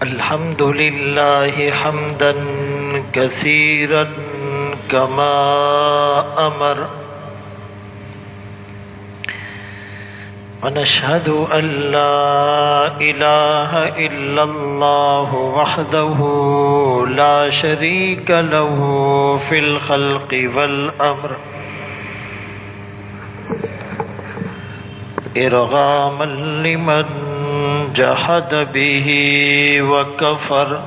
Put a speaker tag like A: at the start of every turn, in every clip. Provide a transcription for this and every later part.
A: الحمد لله حمدا كثيرا كما أمر ونشهد أن لا إله إلا الله وحده لا شريك له في الخلق والأمر إرغاما لمن جحد به وكفر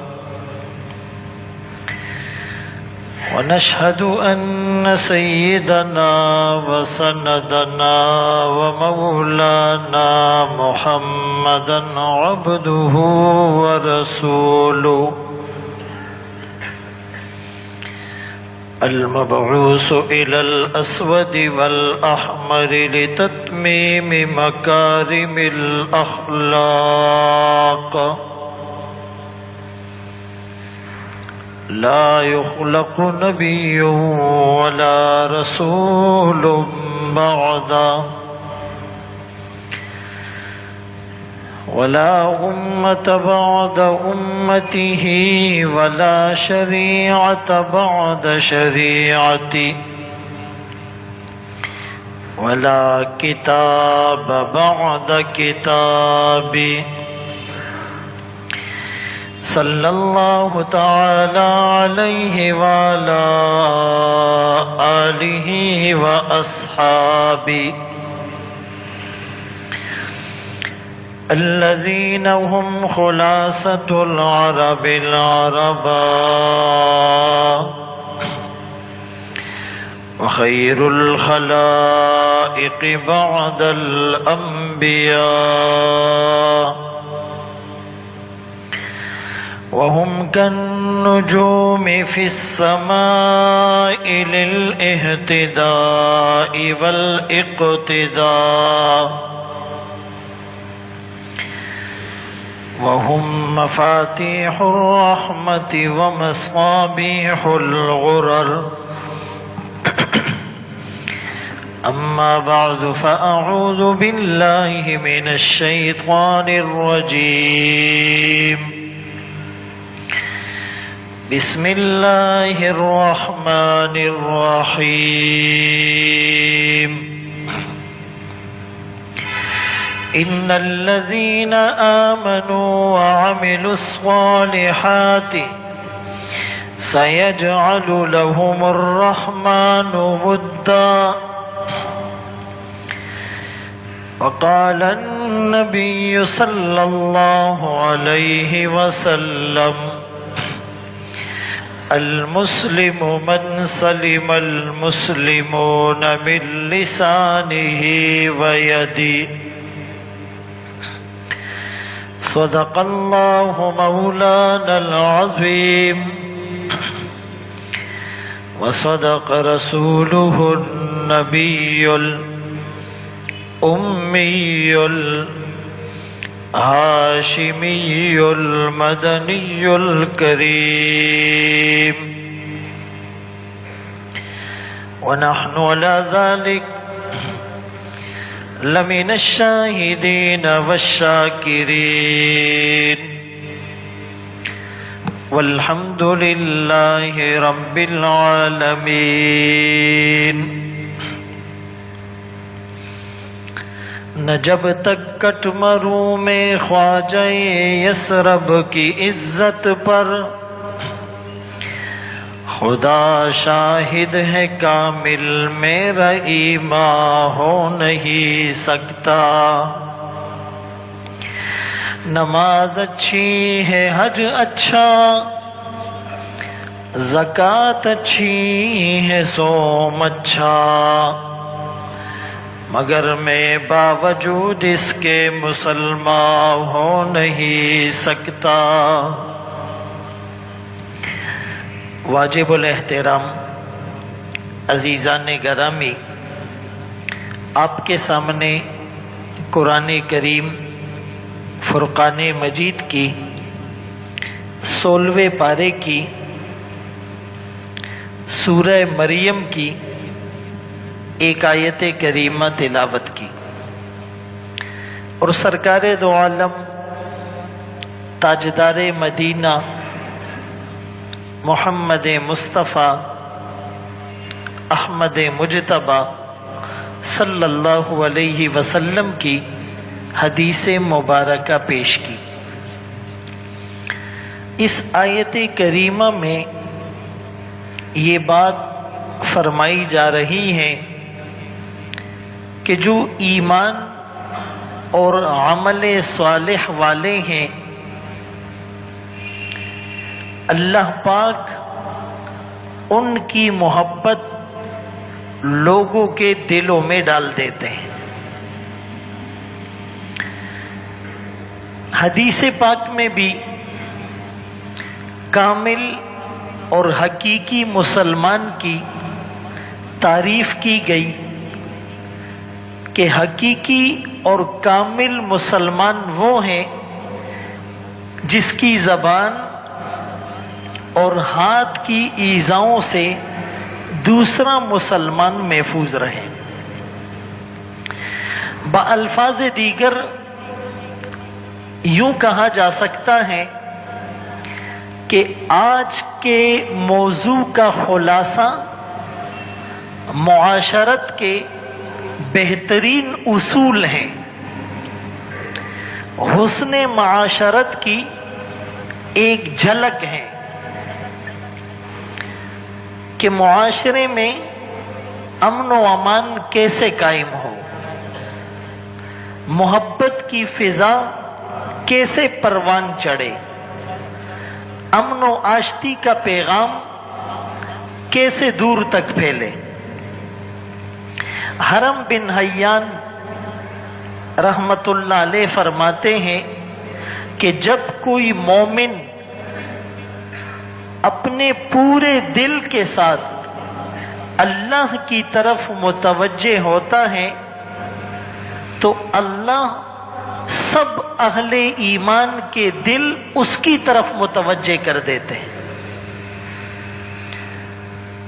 A: ونشهد أن سيدنا وسندنا ومولانا محمدا عبده ورسوله المبعوث إلى الأسود والأحمر لتتميم مكارم الأخلاق لا يخلق نبي ولا رسول بعده ولا أمة بعد أمته ولا شريعة بعد شريعته ولا كتاب بعد كتابه صلى الله تعالى عليه وعلى آله وأصحابه الذين هم خلاصة العرب العرباء وخير الخلائق بعد الأنبياء وهم كالنجوم في السماء للاهتداء والاقتداء وهم مفاتيح الرحمة ومصابيح الغرر أما بعد فأعوذ بالله من الشيطان الرجيم بسم الله الرحمن الرحيم إن الذين آمنوا وعملوا الصالحات سيجعل لهم الرحمن ودا وقال النبي صلى الله عليه وسلم المسلم من سلم المسلمون من لسانه ويده صدق الله مولانا العظيم وصدق رسوله النبي الأمي الهاشمي المدني الكريم ونحن على ذلك لمن الشاهدين والشاكرين والحمد لله رب العالمين نہ جب تک کٹمروں میں خواجہ یثرب کی عزت پر خدا شاہد ہے کامل میرا ایمان ہو نہیں سکتا نماز اچھی ہے حج اچھا زکوٰۃ اچھی ہے صوم اچھا مگر میں باوجود اس کے مسلمان ہو نہیں سکتا واجب الاحترام عزیزان گرامی، آپ کے سامنے قرآن کریم فرقان مجید کی 16ویں پارے کی سورہ مریم کی ایک آیت کریمہ تلاوت کی، اور سرکار دو عالم تاجدار مدینہ محمد مصطفیٰ احمد مجتبی صلی اللہ علیہ وسلم کی حدیث مبارکہ پیش کی۔ اس آیت کریمہ میں یہ بات فرمائی جا رہی ہے کہ جو ایمان اور عمل صالح والے ہیں اللہ پاک ان کی محبت لوگوں کے دلوں میں ڈال دیتے ہیں۔ حدیث پاک میں بھی کامل اور حقیقی مسلمان کی تعریف کی گئی کہ حقیقی اور کامل مسلمان وہ ہیں جس کی زبان اور ہاتھ کی ایذاؤں سے دوسرا مسلمان محفوظ رہے۔ بالفاظ دیگر یوں کہا جا سکتا ہے کہ آج کے موضوع کا خلاصہ معاشرت کے بہترین اصول ہیں، حسن معاشرت کی ایک جھلک ہے کہ معاشرے میں امن و امان کیسے قائم ہو، محبت کی فضا کیسے پروان چڑھے، امن و آشتی کا پیغام کیسے دور تک پھیلے۔ حرم بن حیان رحمت اللہ علیہ فرماتے ہیں کہ جب کوئی مومن اپنے پورے دل کے ساتھ اللہ کی طرف متوجہ ہوتا ہے تو اللہ سب اہل ایمان کے دل اس کی طرف متوجہ کر دیتے ہیں۔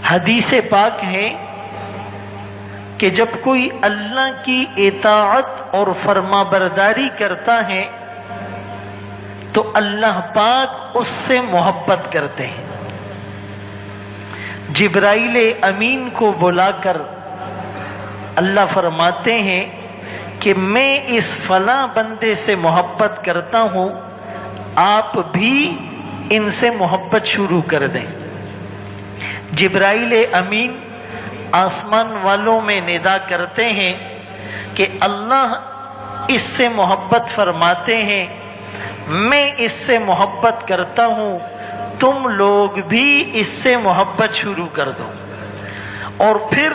A: حدیث پاک ہے کہ جب کوئی اللہ کی اطاعت اور فرما برداری کرتا ہے تو اللہ پاک اس سے محبت کرتے ہیں۔ جبرائیل امین کو بلا کر اللہ فرماتے ہیں کہ میں اس فلاں بندے سے محبت کرتا ہوں، آپ بھی ان سے محبت شروع کر دیں۔ جبرائیل امین آسمان والوں میں ندا کرتے ہیں کہ اللہ اس سے محبت فرماتے ہیں، میں اس سے محبت کرتا ہوں، تم لوگ بھی اس سے محبت شروع کر دو۔ اور پھر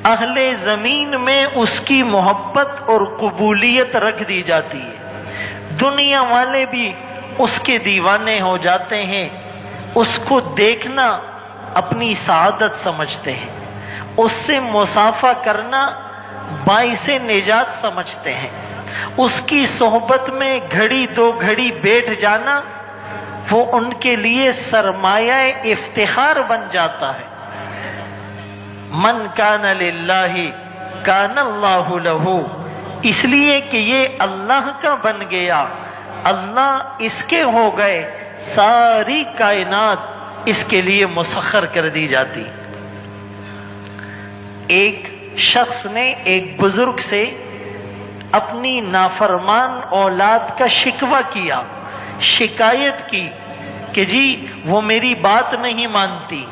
A: اہل زمین میں اس کی محبت اور قبولیت رکھ دی جاتی ہے، دنیا والے بھی اس کے دیوانے ہو جاتے ہیں، اس کو دیکھنا اپنی سعادت سمجھتے ہیں، اس سے مصافحہ کرنا باعث نجات سمجھتے ہیں، اس کی صحبت میں گھڑی دو گھڑی بیٹھ جانا وہ ان کے لیے سرمایہ افتخار بن جاتا ہے۔ من کان للہ کان اللہ لہ، اس لیے کہ یہ اللہ کا بن گیا، اللہ اس کے ہو گئے، ساری کائنات اس کے لیے مسخر کر دی جاتی۔ ایک شخص نے ایک بزرگ سے اپنی نافرمان اولاد کا شکوہ کیا، شکایت کی کہ جی وہ میری بات نہیں مانتی۔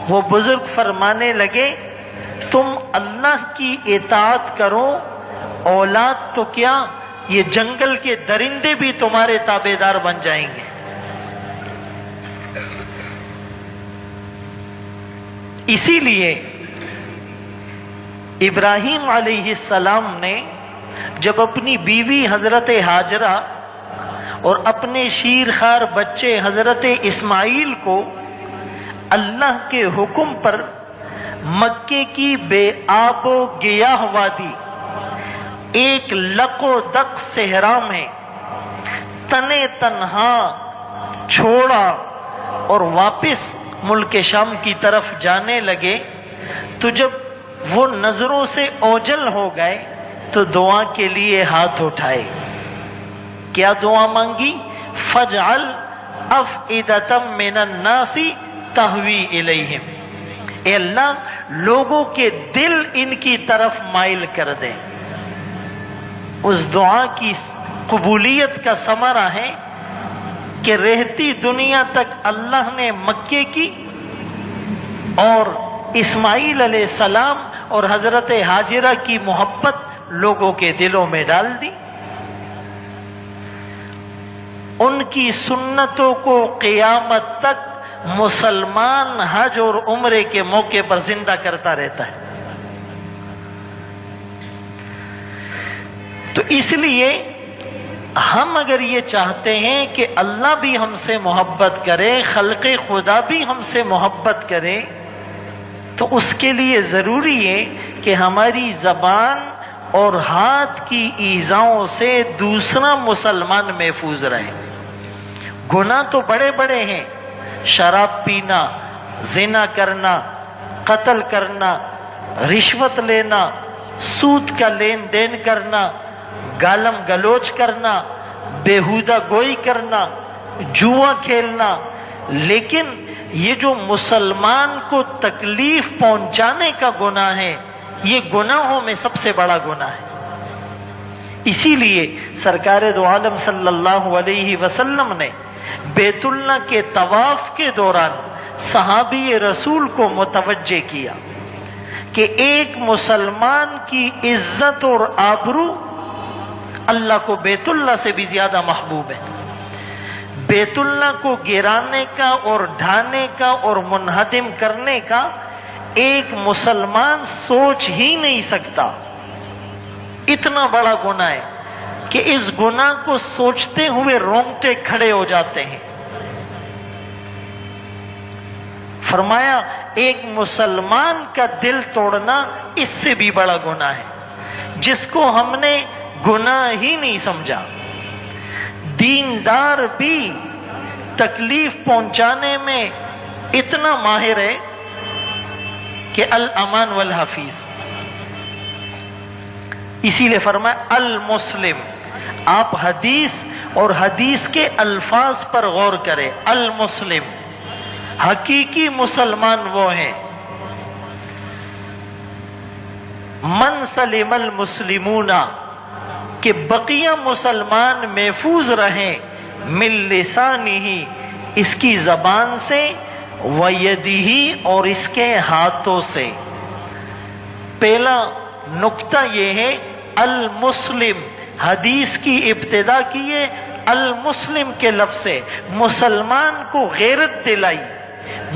A: وہ بزرگ فرمانے لگے تم اللہ کی اطاعت کرو، اولاد تو کیا یہ جنگل کے درندے بھی تمہارے تابعدار بن جائیں گے۔ اسی لیے ابراہیم علیہ السلام نے جب اپنی بیوی حضرت ہاجرہ اور اپنے شیرخوار بچے حضرت اسماعیل کو اللہ کے حکم پر مکے کی بے آب و گیاہ وادی، ایک لق و دق صحرا میں تنے تنہا چھوڑا اور واپس ملک شام کی طرف جانے لگے تو جب وہ نظروں سے اوجل ہو گئے تو دعا کے لیے ہاتھ اٹھائے کیا دعا مانگی؟ فجعل افئدۃ من الناس تہوی الیہم، اے اللہ لوگوں کے دل ان کی طرف مائل کر دے۔ اس دعا کی قبولیت کا ثمرہ ہے کہ رہتی دنیا تک اللہ نے مکے کی اور اسماعیل علیہ السلام اور حضرت ہاجرہ کی محبت لوگوں کے دلوں میں ڈال دی۔ ان کی سنتوں کو قیامت تک مسلمان حج اور عمرے کے موقع پر زندہ کرتا رہتا ہے۔ تو اس لیے ہم اگر یہ چاہتے ہیں کہ اللہ بھی ہم سے محبت کرے، خلق خدا بھی ہم سے محبت کرے، تو اس کے لیے ضروری ہے کہ ہماری زبان اور ہاتھ کی ایذاؤں سے دوسرا مسلمان محفوظ رہے۔ گناہ تو بڑے بڑے ہیں، شراب پینا، زنا کرنا، قتل کرنا، رشوت لینا، سود کا لین دین کرنا، گالم گلوچ کرنا، بیہودہ گوئی کرنا، جوا کھیلنا، لیکن یہ جو مسلمان کو تکلیف پہنچانے کا گناہ ہے، یہ گناہوں میں سب سے بڑا گناہ ہے۔ اسی لیے سرکار دو عالم صلی اللہ علیہ وسلم نے بیت اللہ کے طواف کے دوران صحابی رسول کو متوجہ کیا کہ ایک مسلمان کی عزت اور آبرو اللہ کو بیت اللہ سے بھی زیادہ محبوب ہے۔ بیت اللہ کو گرانے کا اور ڈھانے کا اور منہدم کرنے کا ایک مسلمان سوچ ہی نہیں سکتا۔ اتنا بڑا گناہ ہے کہ اس گناہ کو سوچتے ہوئے رونگٹے کھڑے ہو جاتے ہیں۔ فرمایا ایک مسلمان کا دل توڑنا اس سے بھی بڑا گناہ ہے، جس کو ہم نے گناہ ہی نہیں سمجھا۔ دیندار بھی تکلیف پہنچانے میں اتنا ماہر ہے کہ الامان والحفیظ۔ اسی لیے فرمایا المسلم، آپ حدیث اور حدیث کے الفاظ پر غور کریں۔ المسلم، حقیقی مسلمان وہ ہیں من سلم المسلمون، کہ بقیہ مسلمان محفوظ رہیں من لسانہ، اس کی زبان سے، ویدہ، اور اس کے ہاتھوں سے۔ پہلا نقطہ یہ ہے المسلم، حدیث کی ابتدا کیے المسلم کے لفظ سے، مسلمان کو غیرت دلائی،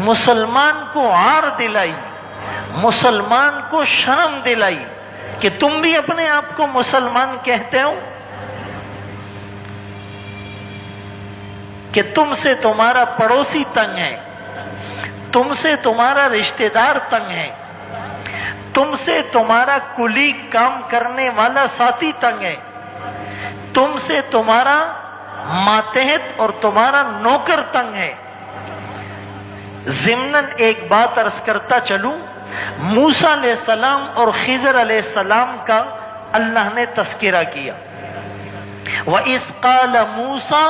A: مسلمان کو عار دلائی، مسلمان کو شرم دلائی کہ تم بھی اپنے آپ کو مسلمان کہتے ہو، کہ تم سے تمہارا پڑوسی تنگ ہے، تم سے تمہارا رشتہ دار تنگ ہے، تم سے تمہارا کلی کام کرنے والا ساتھی تنگ ہے، تم سے تمہارا ماتحت اور تمہارا نوکر تنگ ہے۔ ضمناً ایک بات عرض کرتا چلوں، موسیٰ علیہ السلام اور خضر علیہ السلام کا اللہ نے تذکرہ کیا۔ وَإِذْ قَالَ مُوسَىٰ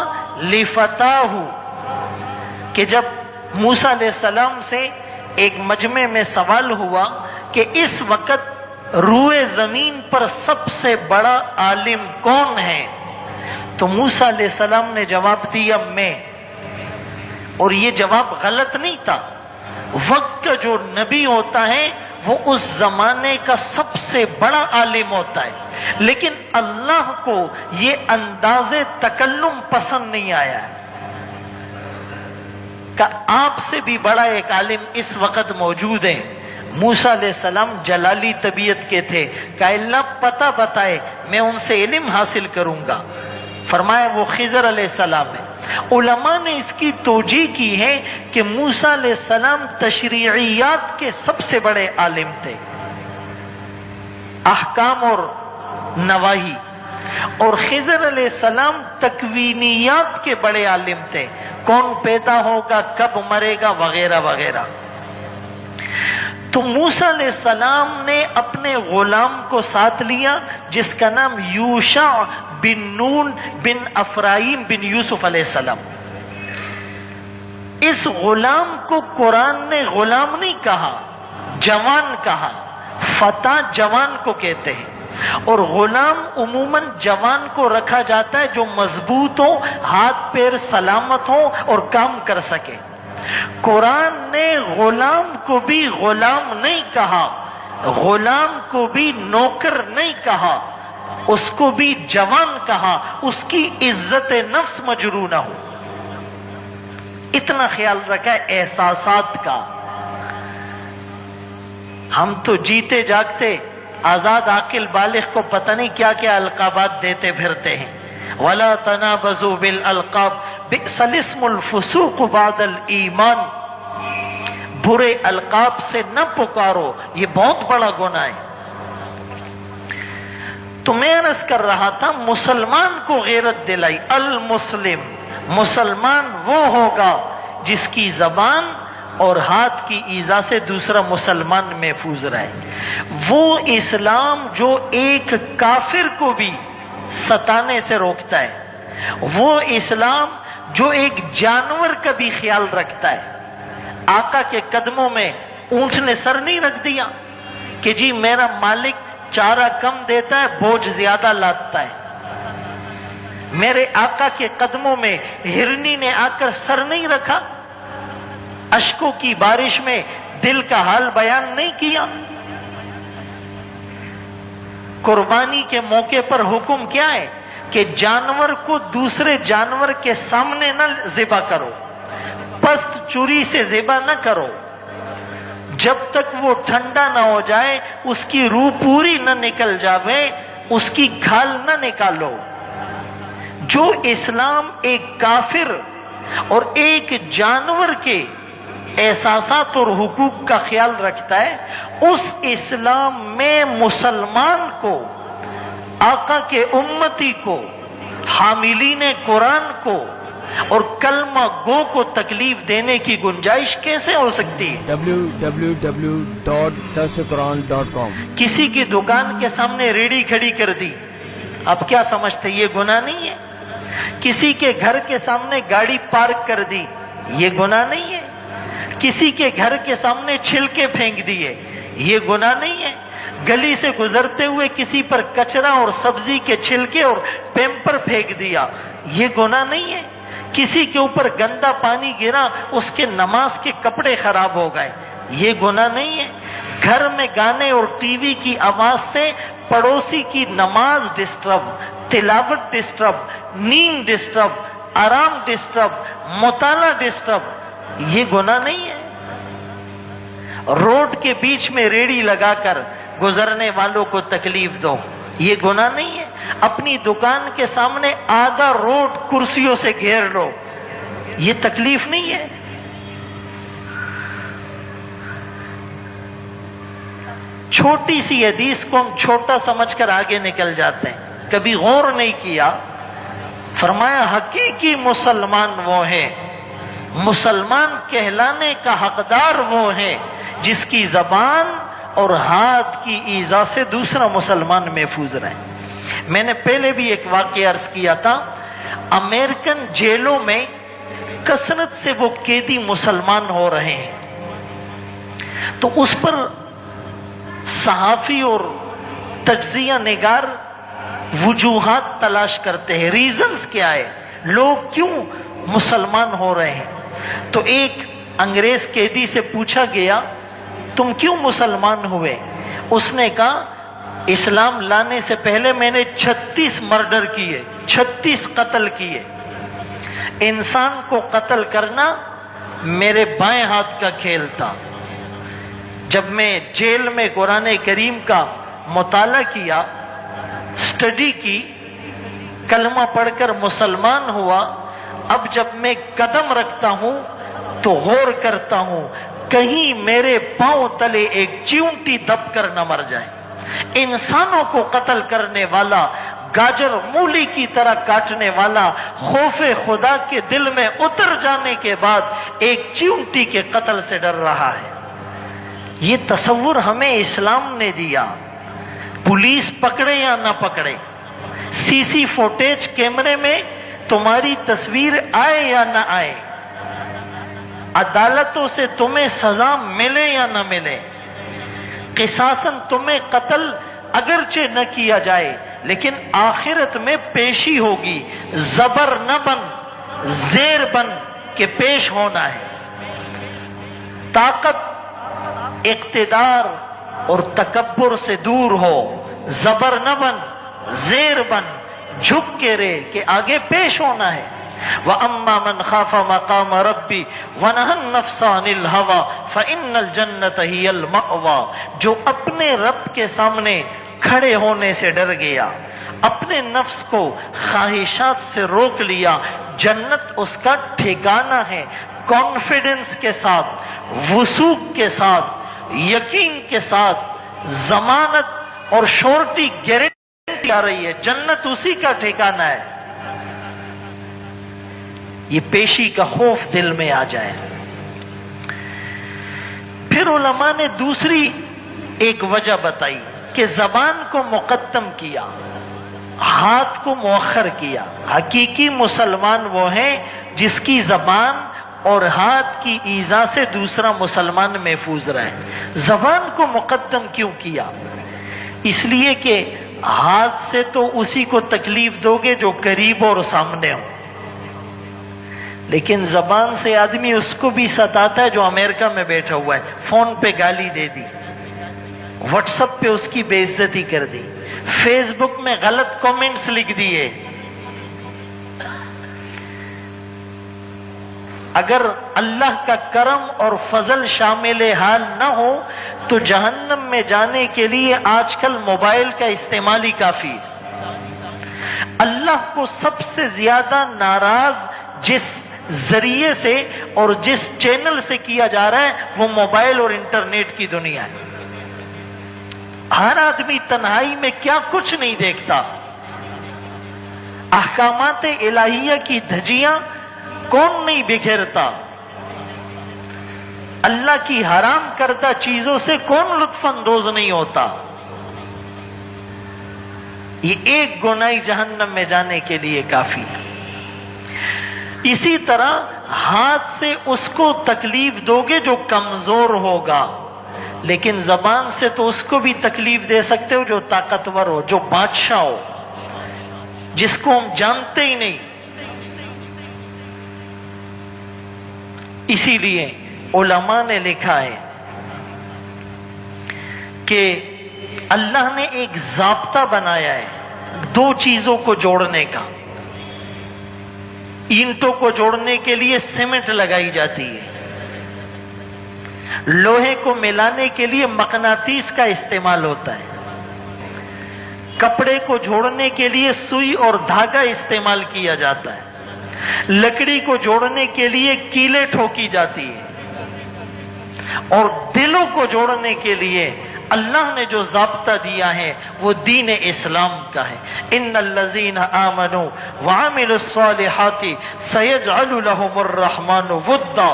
A: لِفَتَاهُ، کہ جب موسیٰ علیہ السلام سے ایک مجمع میں سوال ہوا کہ اس وقت روئے زمین پر سب سے بڑا عالم کون ہے، تو موسیٰ علیہ السلام نے جواب دیا میں، اور یہ جواب غلط نہیں تھا۔ وقت کا جو نبی ہوتا ہے وہ اس زمانے کا سب سے بڑا عالم ہوتا ہے، لیکن اللہ کو یہ انداز تکلم پسند نہیں آیا ہے کہ آپ سے بھی بڑا ایک عالم اس وقت موجود ہے۔ موسیٰ علیہ السلام جلالی طبیعت کے تھے، کہ اللہ پتہ بتائے میں ان سے علم حاصل کروں گا۔ فرمایا وہ خضر علیہ السلام ہے۔ علماء نے اس کی توجیہ کی ہے کہ موسیٰ علیہ السلام تشریعیات کے سب سے بڑے عالم تھے، احکام اور نواہی، اور خضر علیہ السلام تکوینیات کے بڑے عالم تھے، کون پیدا ہوگا، کب مرے گا، وغیرہ وغیرہ۔ تو موسیٰ علیہ السلام نے اپنے غلام کو ساتھ لیا جس کا نام یوشع بن نون بن افرایم بن یوسف علیہ السلام. اس غلام کو قرآن نے غلام نہیں کہا، جوان کہا. فتح جوان کو کہتے ہیں، اور غلام عموماً جوان کو رکھا جاتا ہے جو مضبوط ہو، ہاتھ پیر سلامت ہو اور کام کر سکے. قرآن نے غلام کو بھی غلام نہیں کہا، غلام کو بھی نوکر نہیں کہا، اس کو بھی جوان کہا، اس کی عزت نفس مجروح نہ ہو. اتنا خیال رکھا ہے احساسات کا. ہم تو جیتے جاگتے آزاد عاقل بالغ کو پتہ نہیں کیا کیا القابات دیتے پھرتے ہیں. وَلَا تَنَابَزُوا بِالْأَلْقَابِ بِئْسَ الِاسْمُ الْفُسُوقُ بَعْدَ الْإِيمَانِ. برے القاب سے نہ پکارو، یہ بہت بڑا گناہ ہے. تو میں عرض کر رہا تھا مسلمان کو غیرت دلائی. المسلم، مسلمان وہ ہوگا جس کی زبان اور ہاتھ کی ایذا سے دوسرا مسلمان محفوظ رہے. وہ اسلام جو ایک کافر کو بھی ستانے سے روکتا ہے، وہ اسلام جو ایک جانور کا بھی خیال رکھتا ہے. آقا کے قدموں میں اونٹ نے سر نہیں رکھ دیا کہ جی میرا مالک چارہ کم دیتا ہے، بوجھ زیادہ لادتا ہے. میرے آقا کے قدموں میں ہرنی نے آ کر سر نہیں رکھا، اشکوں کی بارش میں دل کا حال بیان نہیں کیا. قربانی کے موقع پر حکم کیا ہے کہ جانور کو دوسرے جانور کے سامنے نہ ذبح کرو، پست چوری سے ذبح نہ کرو. جب تک وہ ٹھنڈا نہ ہو جائے، اس کی روح پوری نہ نکل جاوے، اس کی کھال نہ نکالو. جو اسلام ایک کافر اور ایک جانور کے احساسات اور حقوق کا خیال رکھتا ہے، اس اسلام میں مسلمان کو، آقا کے امتی کو، حاملین قرآن کو اور کلمہ گو کو تکلیف دینے کی گنجائش کیسے ہو سکتی ہے؟
B: www.darsequran.com.
A: کسی کی دکان کے سامنے ریڑھی کھڑی کر دی، اب کیا سمجھتے یہ گناہ نہیں ہے؟ کسی کے گھر کے سامنے گاڑی پارک کر دی، یہ گناہ نہیں ہے؟ کسی کے گھر کے سامنے چھلکے پھینک دیے، یہ گناہ نہیں ہے؟ گلی سے گزرتے ہوئے کسی پر کچرا اور سبزی کے چھلکے اور پیمپر پھینک دیا، یہ گناہ نہیں ہے؟ کسی کے اوپر گندا پانی گرا، اس کے نماز کے کپڑے خراب ہو گئے، یہ گناہ نہیں ہے؟ گھر میں گانے اور ٹی وی کی آواز سے پڑوسی کی نماز ڈسٹرب، تلاوت ڈسٹرب، نیند ڈسٹرب، آرام ڈسٹرب، مطالعہ ڈسٹرب، یہ گناہ نہیں ہے؟ روڈ کے بیچ میں ریڑھی لگا کر گزرنے والوں کو تکلیف دو، یہ گناہ نہیں ہے؟ اپنی دکان کے سامنے آدھا روڈ کرسیوں سے گھیر لو، یہ تکلیف نہیں ہے؟ چھوٹی سی حدیث کو ہم چھوٹا سمجھ کر آگے نکل جاتے ہیں، کبھی غور نہیں کیا. فرمایا حقیقی مسلمان وہ ہے، مسلمان کہلانے کا حقدار وہ ہے جس کی زبان اور ہاتھ کی ایذا سے دوسرا مسلمان محفوظ رہے. میں نے پہلے بھی ایک واقعہ عرض کیا تھا، امریکن جیلوں میں کثرت سے وہ قیدی مسلمان ہو رہے ہیں، تو اس پر صحافی اور تجزیہ نگار وجوہات تلاش کرتے ہیں، ریزنز کیا ہے، لوگ کیوں مسلمان ہو رہے ہیں. تو ایک انگریز قیدی سے پوچھا گیا تم کیوں مسلمان ہوئے؟ اس نے کہا اسلام لانے سے پہلے میں نے 36 مرڈر کیے، 36 قتل کیے. انسان کو قتل کرنا میرے بائیں ہاتھ کا کھیل تھا. جب میں جیل میں قرآن کریم کا مطالعہ کیا، اسٹڈی کی، کلمہ پڑھ کر مسلمان ہوا، اب جب میں قدم رکھتا ہوں تو غور کرتا ہوں کہیں میرے پاؤں تلے ایک چیونٹی دب کر نہ مر جائے. انسانوں کو قتل کرنے والا، گاجر مولی کی طرح کاٹنے والا، خوف خدا کے دل میں اتر جانے کے بعد ایک چیونٹی کے قتل سے ڈر رہا ہے. یہ تصور ہمیں اسلام نے دیا. پولیس پکڑے یا نہ پکڑے، سی سی فوٹیج کیمرے میں تمہاری تصویر آئے یا نہ آئے، عدالتوں سے تمہیں سزا ملے یا نہ ملے، قصاصاً تمہیں قتل اگرچہ نہ کیا جائے لیکن آخرت میں پیشی ہوگی، زبر نہ بن زیر بن کے پیش ہونا ہے۔ طاقت، اقتدار اور تکبر سے دور ہو، زبر نہ بن زیر بن، جھک کے رے کہ آگے پیش ہونا ہے۔ وَأَمَّا مَنْ خَافَ مَقَامَ رَبِّ وَنَهَى النَّفْسَ عَنِ الْهَوَىٰ فَإِنَّ الْجَنَّةَ هِيَ الْمَأْوَىٰ، جو اپنے رب کے سامنے کھڑے ہونے سے ڈر گیا، اپنے نفس کو خواہشات سے روک لیا، جنت اس کا ٹھکانہ ہے۔ کانفیڈنس کے ساتھ، وثوق کے ساتھ، یقین کے ساتھ، ضمانت اور شورٹی گارنٹی آ رہی ہے، جنت اسی کا ٹھکانہ ہے۔ یہ پیشی کا خوف دل میں آ جائے۔ پھر علماء نے دوسری ایک وجہ بتائی کہ زبان کو مقدم کیا، ہاتھ کو مؤخر کیا۔ حقیقی مسلمان وہ ہیں جس کی زبان اور ہاتھ کی ایذا سے دوسرا مسلمان محفوظ رہے۔ زبان کو مقدم کیوں کیا؟ اس لیے کہ ہاتھ سے تو اسی کو تکلیف دو گے جو قریب اور سامنے ہو، لیکن زبان سے آدمی اس کو بھی ستاتا ہے جو امریکہ میں بیٹھا ہوا ہے، فون پہ گالی دے دی، واٹس ایپ پہ اس کی بے عزتی کر دی، فیس بک میں غلط کامنٹس لکھ دیے۔ اگر اللہ کا کرم اور فضل شامل حال نہ ہو تو جہنم میں جانے کے لیے آج کل موبائل کا استعمال ہی کافی ہے۔ اللہ کو سب سے زیادہ ناراض جس ذریعے سے اور جس چینل سے کیا جا رہا ہے وہ موبائل اور انٹرنیٹ کی دنیا ہے۔ ہر آدمی تنہائی میں کیا کچھ نہیں دیکھتا، احکامات الہیہ کی دھجیاں کون نہیں بکھیرتا، اللہ کی حرام کردہ چیزوں سے کون لطف اندوز نہیں ہوتا۔ یہ ایک گناہ جہنم میں جانے کے لیے کافی ہے۔ اسی طرح ہاتھ سے اس کو تکلیف دو گے جو کمزور ہوگا، لیکن زبان سے تو اس کو بھی تکلیف دے سکتے ہو جو طاقتور ہو، جو بادشاہ ہو، جس کو ہم جانتے ہی نہیں۔ اسی لیے علماء نے لکھا ہے کہ اللہ نے ایک ضابطہ بنایا ہے دو چیزوں کو جوڑنے کا۔ اینٹوں کو جوڑنے کے لیے سیمنٹ لگائی جاتی ہے، لوہے کو ملانے کے لیے مقناطیس کا استعمال ہوتا ہے، کپڑے کو جوڑنے کے لیے سوئی اور دھاگا استعمال کیا جاتا ہے، لکڑی کو جوڑنے کے لیے کیلیں ٹھوکی جاتی ہے، اور دلوں کو جوڑنے کے لیے اللہ نے جو ضابطہ دیا ہے وہ دین اسلام کا ہے۔ ان الذین آمنوا وعملوا الصالحات سیجعل لهم الرحمن ودا۔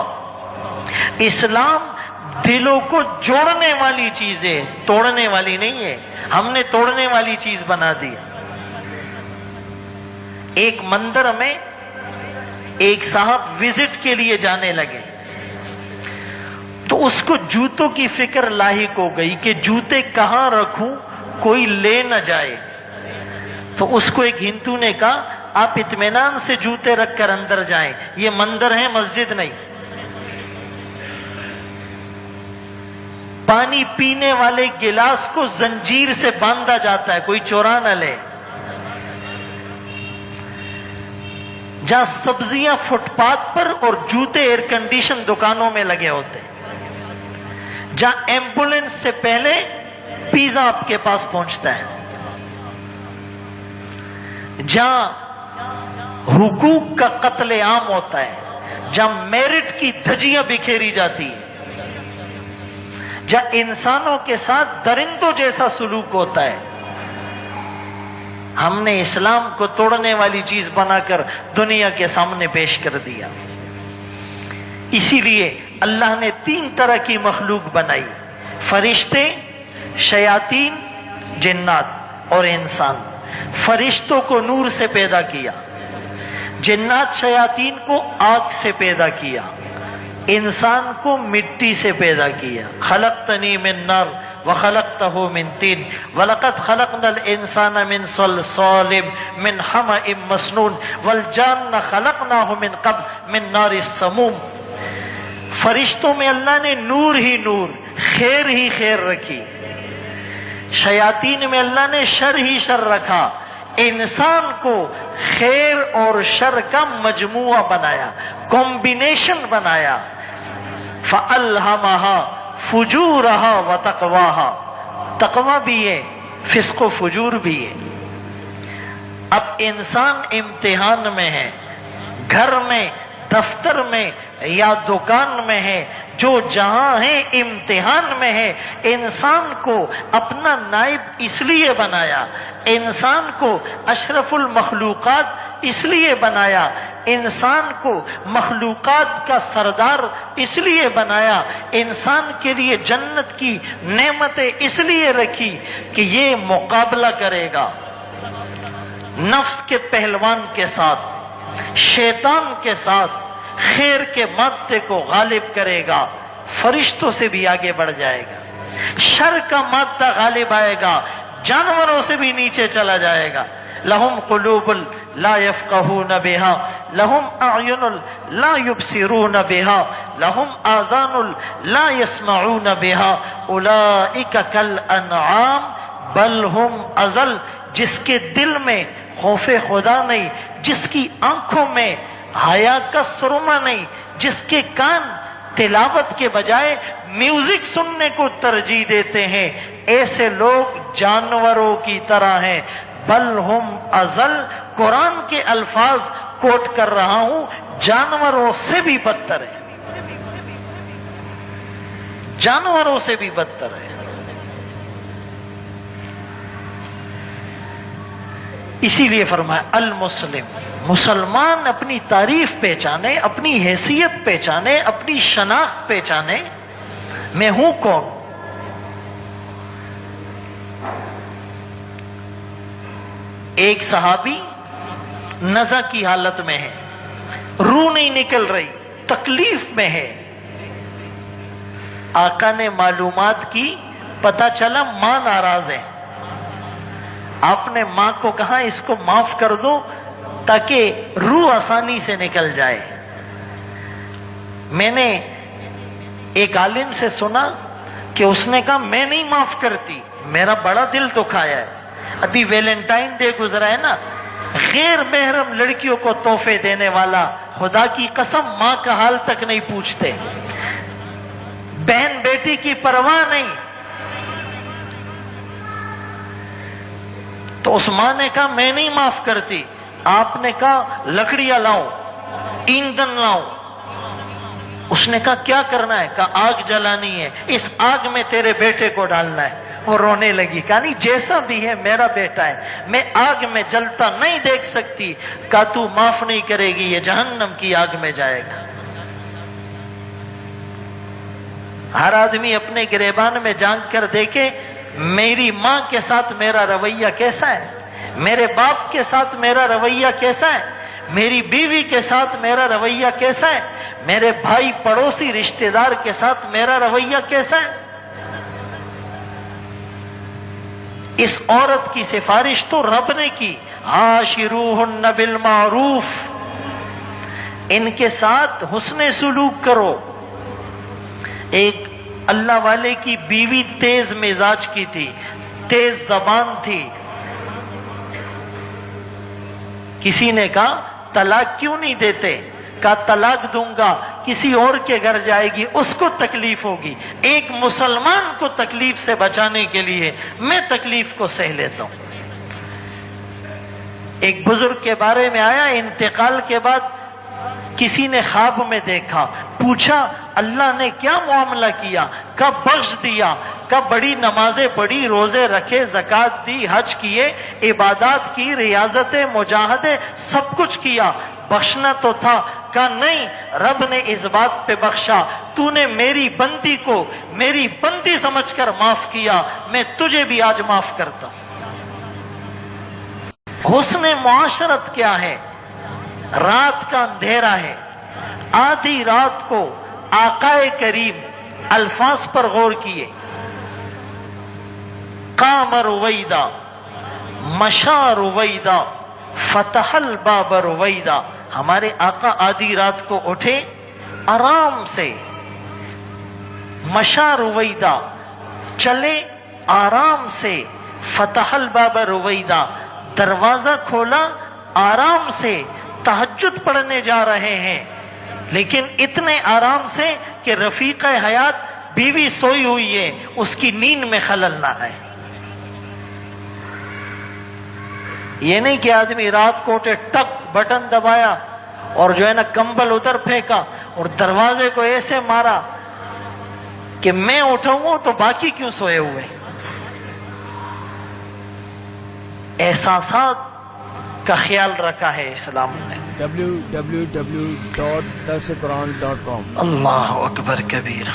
A: اسلام دلوں کو جوڑنے والی چیز ہے، توڑنے والی نہیں ہے۔ ہم نے توڑنے والی چیز بنا دیا۔ ایک مندر میں ایک صاحب وزٹ کے لیے جانے لگے تو اس کو جوتوں کی فکر لاحق ہو گئی کہ جوتے کہاں رکھوں کوئی لے نہ جائے۔ تو اس کو ایک ہندو نے کہا آپ اطمینان سے جوتے رکھ کر اندر جائیں، یہ مندر ہے مسجد نہیں۔ پانی پینے والے گلاس کو زنجیر سے باندھا جاتا ہے، کوئی چورا نہ لے۔ جہاں سبزیاں فٹ پاتھ پر اور جوتے ایئر کنڈیشن دکانوں میں لگے ہوتے، جہاں ایمبولنس سے پہلے پیزا آپ کے پاس پہنچتا ہے، جہاں حقوق کا قتل عام ہوتا ہے، جہاں میرٹ کی دھجیاں بکھیری جاتی ہیں، جہاں انسانوں کے ساتھ درندوں جیسا سلوک ہوتا ہے، ہم نے اسلام کو توڑنے والی چیز بنا کر دنیا کے سامنے پیش کر دیا۔ اسی لیے اللہ نے 3 طرح کی مخلوق بنائی، فرشتے، شیاطین، جنات اور انسان۔ فرشتوں کو نور سے پیدا کیا، جنات شیاطین کو آگ سے پیدا کیا، انسان کو مٹی سے پیدا کیا۔ خلقتنی من نار وخلقتہ من طین وَلَقَدْ خَلَقْنَا الْإِنسَانَ مِنْ صَلْصَالٍ مِنْ حَمَإٍ مَسْنُونٍ وَالْجَانَّ خَلَقْنَاهُ مِنْ قَبْلُ مِنْ نَارِ السَّمُومِ۔ فرشتوں میں اللہ نے نور ہی نور، خیر ہی خیر رکھی، شیاطین میں اللہ نے شر ہی شر رکھا، انسان کو خیر اور شر کا مجموعہ بنایا، کمبینیشن بنایا۔ فَأَلْهَمَهَا فُجُورَهَا وَتَقْوَاهَا، تقوی بھی ہے، فسق و فجور بھی ہے۔ اب انسان امتحان میں ہے، گھر میں، دفتر میں یا دکان میں ہے، جو جہاں ہے امتحان میں ہے۔ انسان کو اپنا نائب اس لیے بنایا، انسان کو اشرف المخلوقات اس لیے بنایا، انسان کو مخلوقات کا سردار اس لیے بنایا، انسان کے لیے جنت کی نعمتیں اس لیے رکھی کہ یہ مقابلہ کرے گا نفس کے پہلوان کے ساتھ، شیطان کے ساتھ، خیر کے مادے کو غالب کرے گا، فرشتوں سے بھی آگے بڑھ جائے گا، شر کا مادہ غالب آئے گا، جانوروں سے بھی نیچے چلا جائے گا۔ لہم قلوب لا یفقہون بہا، لہم اعین لا یبصرون بہا، لہم آذان لا یسمعون بہا، اولئک کالانعام بل ہم اضل۔ جس کے دل میں خوف خدا نہیں، جس کی آنکھوں میں حیا کا سرما نہیں، جس کے کان تلاوت کے بجائے میوزک سننے کو ترجیح دیتے ہیں، ایسے لوگ جانوروں کی طرح ہیں۔ بل ہم اضل، قرآن کے الفاظ کوٹ کر رہا ہوں، جانوروں سے بھی بدتر ہے، جانوروں سے بھی بدتر ہے۔ اسی لیے فرمایا المسلم، مسلمان اپنی تعریف پہچانے، اپنی حیثیت پہچانے، اپنی شناخت پہچانے، میں ہوں کون۔ ایک صحابی نزع کی حالت میں ہے، روح نہیں نکل رہی، تکلیف میں ہے، آقا نے معلومات کی، پتہ چلا ماں ناراض ہے۔ آپ نے ماں کو کہا اس کو معاف کر دو تاکہ روح آسانی سے نکل جائے۔ میں نے ایک عالم سے سنا کہ اس نے کہا میں نہیں معاف کرتی، میرا بڑا دل دکھایا ہے۔ ابھی ویلنٹائن ڈے گزرا ہے نا، غیر محرم لڑکیوں کو تحفے دینے والا، خدا کی قسم ماں کا حال تک نہیں پوچھتے، بہن بیٹی کی پرواہ نہیں۔ تو اس ماں نے کہا میں نہیں معاف کرتی۔ آپ نے کہا لکڑیاں لاؤ، ایندھن لاؤ۔ اس نے کہا کیا کرنا ہے؟ کہا آگ جلانی ہے، اس آگ میں تیرے بیٹے کو ڈالنا ہے۔ وہ رونے لگی، کہا نہیں جیسا بھی ہے میرا بیٹا ہے، میں آگ میں جلتا نہیں دیکھ سکتی۔ کہا تو معاف نہیں کرے گی، یہ جہنم کی آگ میں جائے گا۔ ہر آدمی اپنے گریبان میں جھانک کر دیکھے میری ماں کے ساتھ میرا رویہ کیسا ہے، میرے باپ کے ساتھ میرا رویہ کیسا ہے، میری بیوی کے ساتھ میرا رویہ کیسا ہے، میرے بھائی پڑوسی رشتہ دار کے ساتھ میرا رویہ کیسا ہے۔ اس عورت کی سفارش تو رب نے کی، عاشروہن بالمعروف، ان کے ساتھ حسن سلوک کرو۔ ایک اللہ والے کی بیوی تیز مزاج کی تھی، تیز زبان تھی۔ کسی نے کہا طلاق کیوں نہیں دیتے؟ کہا طلاق دوں گا، کسی اور کے گھر جائے گی، اس کو تکلیف ہوگی۔ ایک مسلمان کو تکلیف سے بچانے کے لیے میں تکلیف کو سہ لیتا ہوں۔ ایک بزرگ کے بارے میں آیا، انتقال کے بعد کسی نے خواب میں دیکھا، پوچھا اللہ نے کیا معاملہ کیا؟ کب بخش دیا، کب بڑی نمازیں پڑھی، روزے رکھے، زکوٰۃ دی، حج کیے، عبادات کی، ریاضتیں، مجاہدے، سب کچھ کیا، بخشنا تو تھا۔ کہا نہیں، رب نے اس بات پہ بخشا، تو نے میری بندی کو میری بندی سمجھ کر معاف کیا، میں تجھے بھی آج معاف کرتا ہوں۔ حسن معاشرت کیا ہے؟ رات کا اندھیرا ہے، آدھی رات کو آقائے کریم الفاظ پر غور کیے، قام رویدا، مشا رویدا، فتح الباب رویدا۔ ہمارے آقا آدھی رات کو اٹھے آرام سے، مشا رویدا، چلے آرام سے، فتح الباب رویدا، دروازہ کھولا آرام سے، تہجد پڑھنے جا رہے ہیں، لیکن اتنے آرام سے کہ رفیق حیات بیوی سوئی ہوئی ہے، اس کی نیند میں خلل نہ آئے۔ یہ نہیں کہ آدمی رات کو اٹھے ٹک بٹن دبایا اور جو ہے نا کمبل ادھر پھینکا اور دروازے کو ایسے مارا کہ میں اٹھاؤں تو باقی کیوں سوئے ہوئے۔ احساسات کا خیال رکھا ہے اسلام نے۔
B: www.darsequran.com۔
A: اللہ اکبر کبیر۔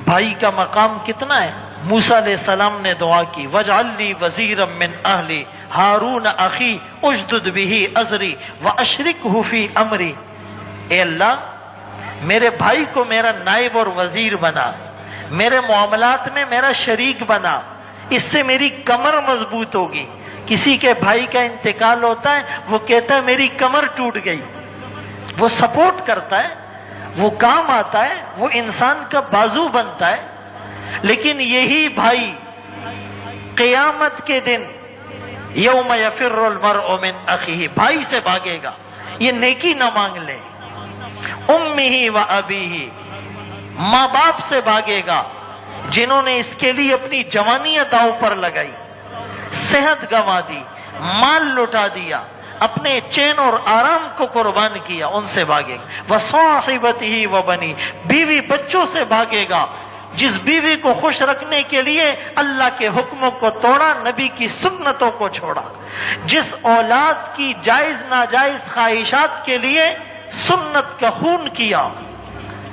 A: بھائی کا مقام کتنا ہے؟ موسیٰ علیہ السلام نے دعا کی، وَاجْعَلْ لِي وَزِيرًا مِّنْ أَهْلِي هَارُونَ أَخِي أُشْدُدْ بِهِ أَزْرِي وَأَشْرِكْهُ فِي أَمْرِي۔ اے اللہ میرے بھائی کو میرا نائب اور وزیر بنا، میرے معاملات میں میرا شریک بنا، اس سے میری کمر مضبوط ہوگی۔ کسی کے بھائی کا انتقال ہوتا ہے، وہ کہتا ہے میری کمر ٹوٹ گئی، وہ سپورٹ کرتا ہے، وہ کام آتا ہے، وہ انسان کا بازو بنتا ہے۔ لیکن یہی بھائی قیامت کے دن یوم یفر المرء من اخیہ، بھائی سے بھاگے گا، یہ نیکی نہ مانگ لے، امہ و ابیہ، ماں باپ سے بھاگے گا جنہوں نے اس کے لیے اپنی جوانیاں داؤ پر لگائی، صحت گنوا دی، مال لٹا دیا، اپنے چین اور آرام کو قربان کیا، ان سے بھاگے گا۔ وصاحبتہ وبنی، بیوی بچوں سے بھاگے گا، جس بیوی کو خوش رکھنے کے لیے اللہ کے حکموں کو توڑا، نبی کی سنتوں کو چھوڑا، جس اولاد کی جائز ناجائز خواہشات کے لیے سنت کا خون کیا،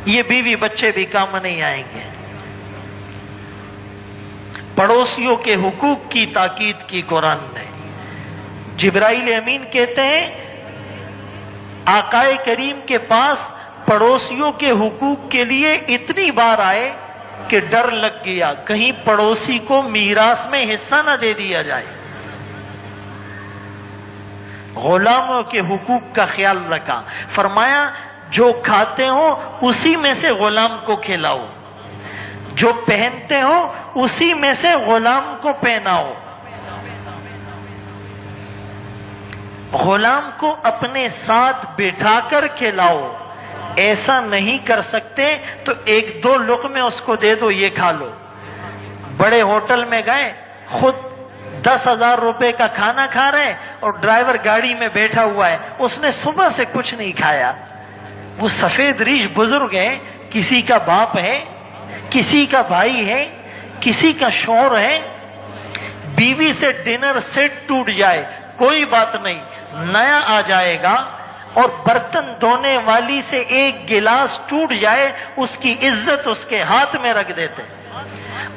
A: یہ بیوی بچے بھی کام نہیں آئیں گے۔ پڑوسیوں کے حقوق کی تاکید کی قرآن نے۔ جبرائیل امین کہتے ہیں آقائے کریم کے پاس پڑوسیوں کے حقوق کے لیے اتنی بار آئے کہ ڈر لگ گیا کہیں پڑوسی کو میراث میں حصہ نہ دے دیا جائے۔ غلاموں کے حقوق کا خیال رکھا، فرمایا جو کھاتے ہو اسی میں سے غلام کو کھلاؤ، جو پہنتے ہو اسی میں سے غلام کو پہناؤ، غلام کو اپنے ساتھ بٹھا کر کھلاؤ، ایسا نہیں کر سکتے تو ایک دو لقمے اس کو دے دو، یہ کھا لو۔ بڑے ہوٹل میں گئے، خود 10,000 روپے کا کھانا کھا رہے اور ڈرائیور گاڑی میں بیٹھا ہوا ہے، اس نے صبح سے کچھ نہیں کھایا۔ وہ سفید ریش بزرگ ہے، کسی کا باپ ہے، کسی کا بھائی ہے، کسی کا شوہر ہے، بیوی سے ڈنر سیٹ ٹوٹ جائے کوئی بات نہیں، نیا آ جائے گا، اور برتن دھونے والی سے ایک گلاس ٹوٹ جائے اس کی عزت اس کے ہاتھ میں رکھ دیتے،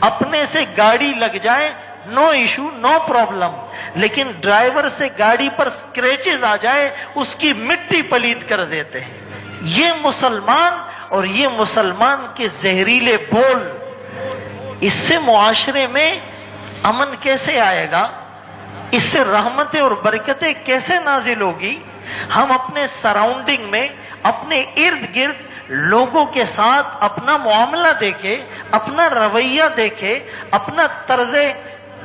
A: اپنے سے گاڑی لگ جائے نو ایشو نو پرابلم، لیکن ڈرائیور سے گاڑی پر سکریچز آ جائے اس کی مٹی پلید کر دیتے ہیں۔ یہ مسلمان اور یہ مسلمان کے زہریلے بول، اس سے معاشرے میں امن کیسے آئے گا؟ اس سے رحمتیں اور برکتیں کیسے نازل ہوگی؟ ہم اپنے سراؤنڈنگ میں، اپنے ارد گرد لوگوں کے ساتھ اپنا معاملہ دیکھے، اپنا رویہ دیکھے، اپنا طرز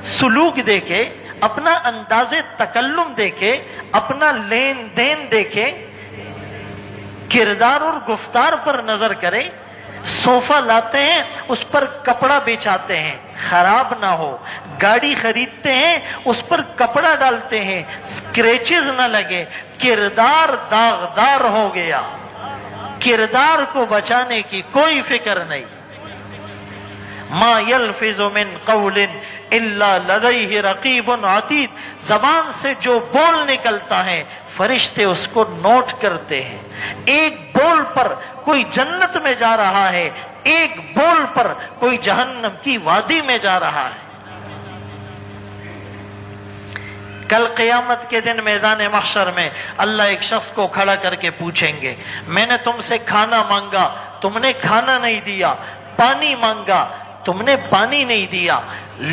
A: سلوک دیکھے، اپنا انداز تکلم دیکھے، اپنا لین دین دیکھے، کردار اور گفتار پر نظر کریں۔ صوفہ لاتے ہیں، اس پر کپڑا بچھاتے ہیں خراب نہ ہو، گاڑی خریدتے ہیں اس پر کپڑا ڈالتے ہیں سکریچز نہ لگے، کردار داغدار ہو گیا، کردار کو بچانے کی کوئی فکر نہیں۔ ما یلفظ من قول الا لدیہ رقیب عتید، زبان سے جو بول نکلتا ہے فرشتے اس کو نوٹ کرتے ہیں۔ ایک بول پر کوئی جنت میں جا رہا ہے، ایک بول پر کوئی جہنم کی وادی میں جا رہا ہے۔ کل قیامت کے دن میدان محشر میں اللہ ایک شخص کو کھڑا کر کے پوچھیں گے، میں نے تم سے کھانا مانگا تم نے کھانا نہیں دیا، پانی مانگا تم نے پانی نہیں دیا،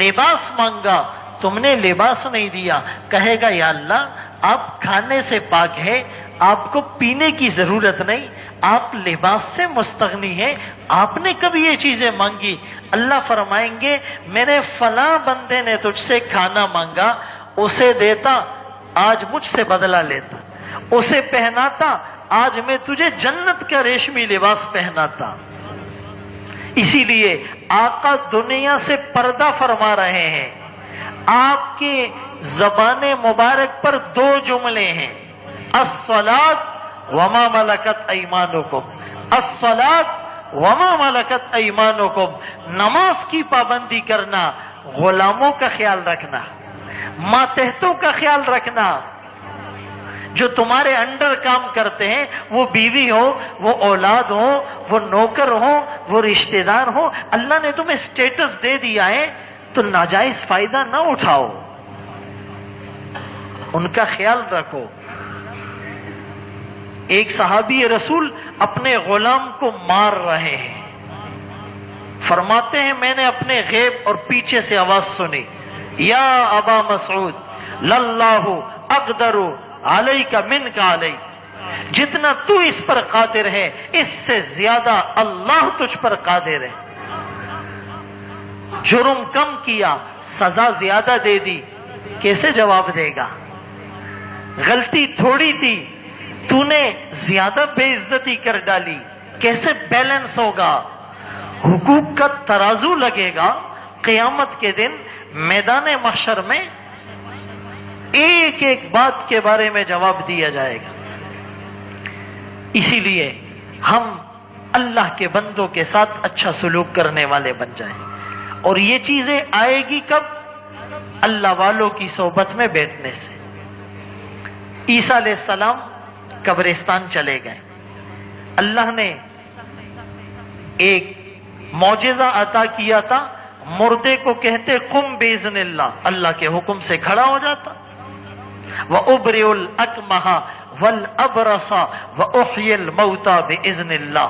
A: لباس مانگا تم نے لباس نہیں دیا۔ کہے گا یا اللہ آپ کھانے سے پاک ہے، آپ کو پینے کی ضرورت نہیں، آپ لباس سے مستغنی ہیں، آپ نے کبھی یہ چیزیں مانگی؟ اللہ فرمائیں گے میرے فلاں بندے نے تجھ سے کھانا مانگا، اسے دیتا آج مجھ سے بدلہ لیتا، اسے پہناتا آج میں تجھے جنت کا ریشمی لباس پہناتا۔ اسی لیے آقا دنیا سے پردہ فرما رہے ہیں۔ آپ کی زبان مبارک پر دو جملے ہیں، الصلاۃ وما ملکت ایمانکم، الصلاۃ وما ملکت ایمانکم، نماز کی پابندی کرنا، غلاموں کا خیال رکھنا، ماتحتوں کا خیال رکھنا، جو تمہارے انڈر کام کرتے ہیں، وہ بیوی ہو، وہ اولاد ہو، وہ نوکر ہو، وہ رشتہ دار ہو، اللہ نے تمہیں سٹیٹس دے دیا ہے تو ناجائز فائدہ نہ اٹھاؤ، ان کا خیال رکھو۔ ایک صحابی رسول اپنے غلام کو مار رہے ہیں، فرماتے ہیں میں نے اپنے غیب اور پیچھے سے آواز سنی، یا ابا مسعود للہ اقدر علیک منک علی، جتنا تو اس پر قادر ہے اس سے زیادہ اللہ تجھ پر قادر ہے۔ جرم کم کیا، سزا زیادہ دے دی، کیسے جواب دے گا؟ غلطی تھوڑی تھی، تو نے زیادہ بے عزتی کر ڈالی، کیسے بیلنس ہوگا؟ حقوق کا ترازو لگے گا قیامت کے دن میدان محشر میں، ایک ایک بات کے بارے میں جواب دیا جائے گا۔ اسی لیے ہم اللہ کے بندوں کے ساتھ اچھا سلوک کرنے والے بن جائیں، اور یہ چیزیں آئے گی کب؟ اللہ والوں کی صحبت میں بیٹھنے سے۔ عیسیٰ علیہ السلام قبرستان چلے گئے، اللہ نے ایک معجزہ عطا کیا تھا، مردے کو کہتے قم باذن اللہ، اللہ کے حکم سے کھڑا ہو جاتا۔ وَأُبْرِئُ الْأَكْمَحَ وَالْأَبْرَصَ وَأُحْيِي الْمَوْتَى بِإِذْنِ اللہ۔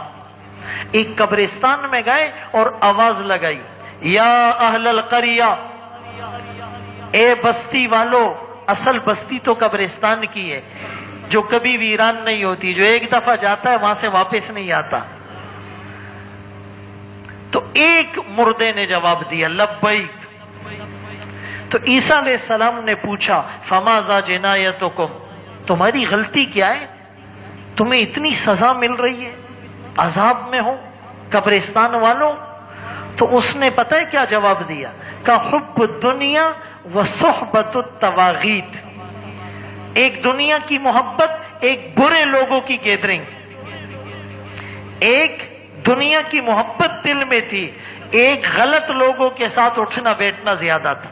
A: ایک قبرستان میں گئے اور آواز لگائی، یا اہل القریہ، اے بستی والو۔ اصل بستی تو قبرستان کی ہے، جو کبھی ویران نہیں ہوتی، جو ایک دفعہ جاتا ہے وہاں سے واپس نہیں آتا۔ تو ایک مردے نے جواب دیا لبیک۔ تو عیسیٰ علیہ السلام نے پوچھا فماذا جنایتکم، تمہاری غلطی کیا ہے؟ تمہیں اتنی سزا مل رہی ہے، عذاب میں ہو قبرستان والوں؟ تو اس نے پتہ ہے کیا جواب دیا؟ کہ حب الدنیا و صحبت التواغیت، ایک دنیا کی محبت، ایک برے لوگوں کی گیدرنگ، ایک دنیا کی محبت دل میں تھی، ایک غلط لوگوں کے ساتھ اٹھنا بیٹھنا زیادہ تھا۔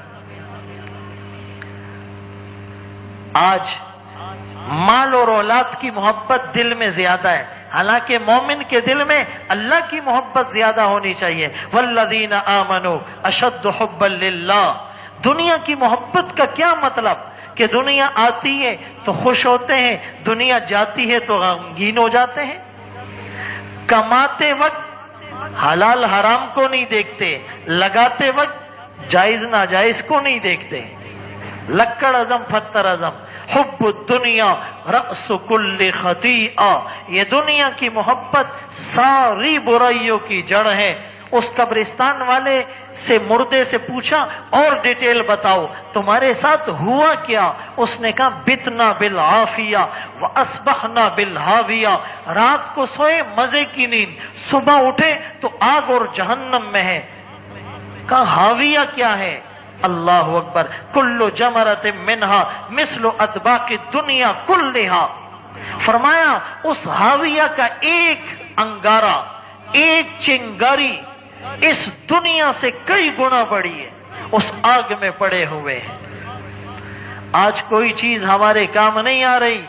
A: آج مال اور اولاد کی محبت دل میں زیادہ ہے، حالانکہ مومن کے دل میں اللہ کی محبت زیادہ ہونی چاہیے۔ والذین آمنوا اشد حبا للہ۔ دنیا کی محبت کا کیا مطلب؟ کہ دنیا آتی ہے تو خوش ہوتے ہیں، دنیا جاتی ہے تو غمگین ہو جاتے ہیں۔ کماتے وقت حلال حرام کو نہیں دیکھتے، لگاتے وقت جائز ناجائز کو نہیں دیکھتے۔ لکڑ ازم پتھر ازم، حب الدنیا رأس کل خطیئہ، یہ دنیا کی محبت ساری برائیوں کی جڑ ہے۔ اس قبرستان والے سے مردے سے پوچھا اور ڈیٹیل بتاؤ تمہارے ساتھ ہوا کیا؟ اس نے کہا بتنا بالعافیہ واصبحنا بالہاویہ، رات کو سوئے مزے کی نیند، صبح اٹھے تو آگ اور جہنم میں ہے۔ کہا ہاویہ کیا ہے؟ اللہ اکبر، کل جمرۃ منہا مثل اطباق الدنیا کلہا۔ فرمایا اس ہاویہ کا ایک انگارہ، ایک چنگاری اس دنیا سے کئی گنا بڑی ہے، اس آگ میں پڑے ہوئے ہیں۔ آج کوئی چیز ہمارے کام نہیں آ رہی،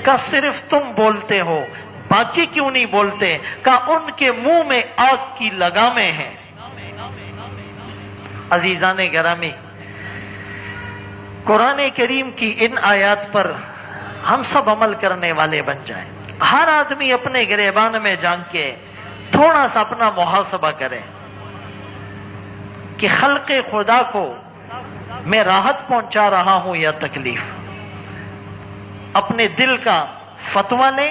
A: کہ صرف تم بولتے ہو، باقی کیوں نہیں بولتے؟ کہ ان کے منہ میں آگ کی لگامیں ہیں۔ عزیزان گرامی، قرآن کریم کی ان آیات پر ہم سب عمل کرنے والے بن جائیں. ہر آدمی اپنے گریبان میں جان کے تھوڑا سا اپنا محاسبہ کرے کہ خلق خدا کو میں راحت پہنچا رہا ہوں یا تکلیف. اپنے دل کا فتویٰ لیں،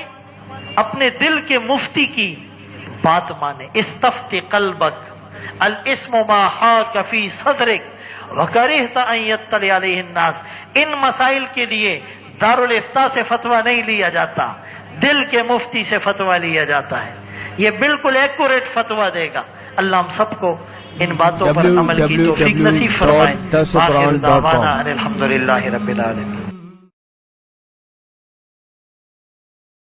A: اپنے دل کے مفتی کی بات مانے. استفتی قلبک الاسم ما حاک فی صدرک وکرہت ان یطلع علیہ الناس. ان مسائل کے لیے دارالافتاء سے فتویٰ نہیں لیا جاتا، دل کے مفتی سے فتویٰ لیا جاتا ہے. یہ بالکل ایکوریٹ فتویٰ دے گا. اللہ ہم سب کو ان باتوں پر عمل کی توفیق نصیب فرمائے. آخر دعوانا ان الحمدللہ رب العالمین.